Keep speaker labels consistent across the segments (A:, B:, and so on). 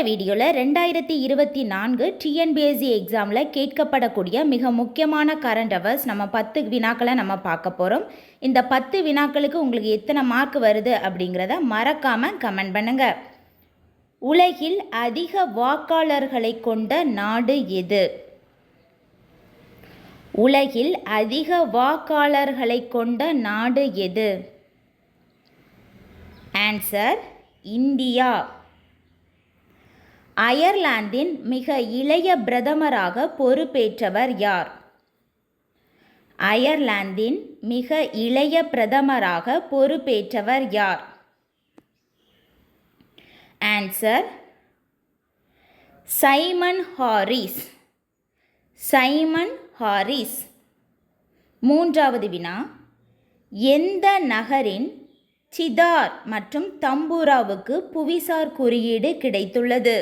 A: வீடியோவில் 2024 டிஎன்பிஎஸ்சி எக்ஸாமில் கேட்கப்படக்கூடிய மிக முக்கியமான கரண்ட் அவர்ஸ் நம்ம 10 வினாக்களை நம்ம பார்க்க போகிறோம். இந்த 10 வினாக்களுக்கு உங்களுக்கு எத்தனை மார்க் வருது அப்படிங்கிறத மறக்காமல் கமெண்ட் பண்ணுங்கள். உலகில் அதிக வாக்காளர்களை கொண்ட நாடு எது? உலகில் அதிக வாக்காளர்களை கொண்ட நாடு எது? Answer India. அயர்லாந்தின் மிக இளைய பிரதமராக பொறுப்பேற்றவர் யார்? அயர்லாந்தின் மிக இளைய பிரதமராக பொறுப்பேற்றவர் யார்? Answer Simon Harris. Simon Harris. மூன்றாவது வினா, எந்த நகரின் சிதார் மற்றும் தம்பூராவுக்கு புவிசார் குறியீடு கிடைத்துள்ளது?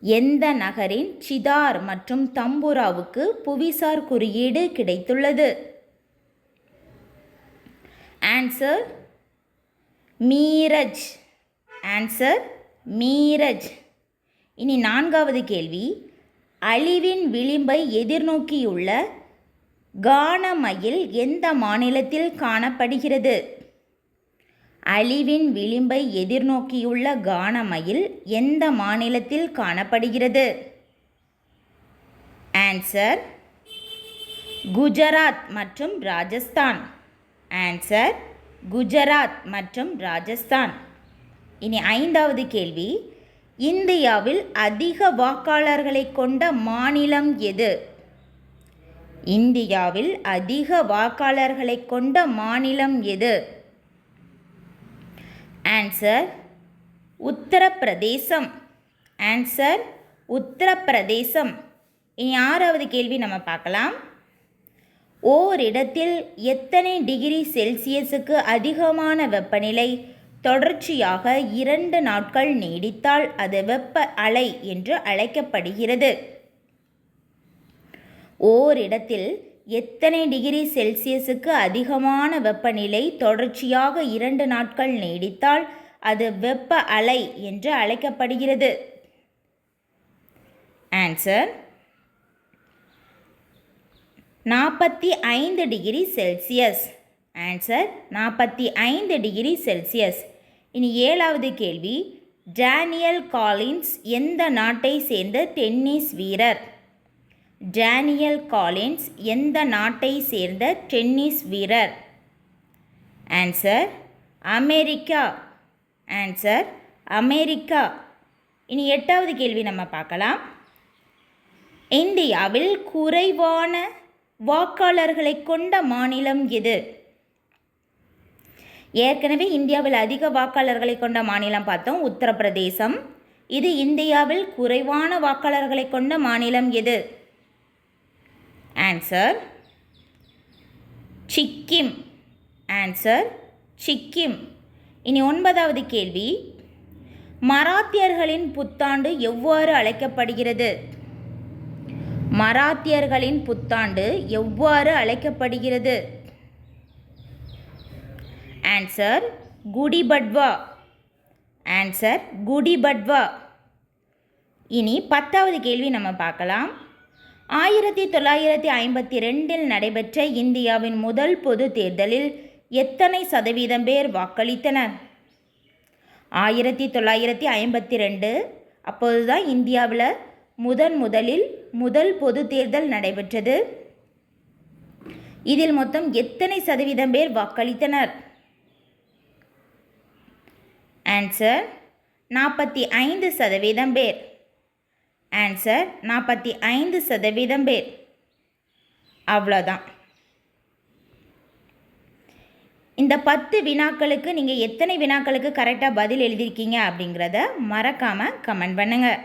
A: எந்த நகரின் சிதார் மற்றும் தம்பூராவுக்கு புவிசார் குறியீடு கிடைத்துள்ளது? ஆன்சர் மீரஜ். ஆன்சர் மீரஜ். இனி நான்காவது கேள்வி, அழிவின் விளிம்பை எதிர்நோக்கியுள்ள கானமயில் எந்த மாநிலத்தில் காணப்படுகிறது? அழிவின் விளிம்பை எதிர்நோக்கியுள்ள கானமயில் எந்த மாநிலத்தில் காணப்படுகிறது? ஆன்சர் குஜராத் மற்றும் ராஜஸ்தான். ஆன்சர் குஜராத் மற்றும் ராஜஸ்தான். இனி ஐந்தாவது கேள்வி, இந்தியாவில் அதிக வாக்காளர்களை கொண்ட மாநிலம் எது? இந்தியாவில் அதிக வாக்காளர்களை கொண்ட மாநிலம் எது? ஆன்சர் உத்தரப்பிரதேசம். ஆன்சர் உத்தரப்பிரதேசம். இனி ஆறாவது கேள்வி நம்ம பார்க்கலாம். ஓரிடத்தில் எத்தனை டிகிரி செல்சியஸுக்கு அதிகமான வெப்பநிலை தொடர்ச்சியாக 2 நாட்கள் நீடித்தால் அது வெப்ப அலை என்று அழைக்கப்படுகிறது? ஓரிடத்தில் எத்தனை டிகிரி செல்சியஸுக்கு அதிகமான வெப்பநிலை தொடர்ச்சியாக 2 நாட்கள் நீடித்தால் அது வெப்ப அலை என்று அழைக்கப்படுகிறது? Answer 45 degree Celsius. Answer 45 degree Celsius. இனி ஏழாவது கேள்வி, டேனியல் காலின்ஸ் எந்த நாட்டை சேர்ந்த டென்னிஸ் வீரர்? டேனியல் காலின்ஸ் எந்த நாட்டை சேர்ந்த டென்னிஸ் வீரர்? Answer America. Answer America. இனி எட்டாவது கேள்வி நம்ம பார்க்கலாம். இந்தியாவில் குறைவான வாக்காளர்களை கொண்ட மாநிலம் எது? ஏற்கனவே இந்தியாவில் அதிக வாக்காளர்களை கொண்ட மாநிலம் பார்த்தோம், உத்தரப்பிரதேசம். இது இந்தியாவில் குறைவான வாக்காளர்களை கொண்ட மாநிலம் எது? ஆன்சர் சிக்கிம். ஆன்சர் சிக்கிம். இனி ஒன்பதாவது கேள்வி, மராத்தியர்களின் புத்தாண்டு எவ்வாறு அழைக்கப்படுகிறது? மராத்தியர்களின் புத்தாண்டு எவ்வாறு அழைக்கப்படுகிறது? ஆன்சர் குடிபட்வா. ஆன்சர் குடிபட்வா. இனி 10வது கேள்வி நம்ம பார்க்கலாம். 1952 நடைபெற்ற இந்தியாவின் முதல் பொது தேர்தலில் எத்தனை சதவீதம் பேர் வாக்களித்தனர்? 1952 அப்போதுதான் இந்தியாவில் முதலில் முதல் பொது தேர்தல் நடைபெற்றது. இதில் மொத்தம் எத்தனை சதவீதம் பேர் வாக்களித்தனர்? ஆன்சர் 45% பேர். ஆன்சர் 45% பேர். அவ்வளோதான். இந்த 10 வினாக்களுக்கு நீங்கள் எத்தனை வினாக்களுக்கு கரெக்டாக பதில் எழுதியிருக்கீங்க அப்படிங்கிறத மறக்காமல் கமெண்ட் பண்ணுங்கள்.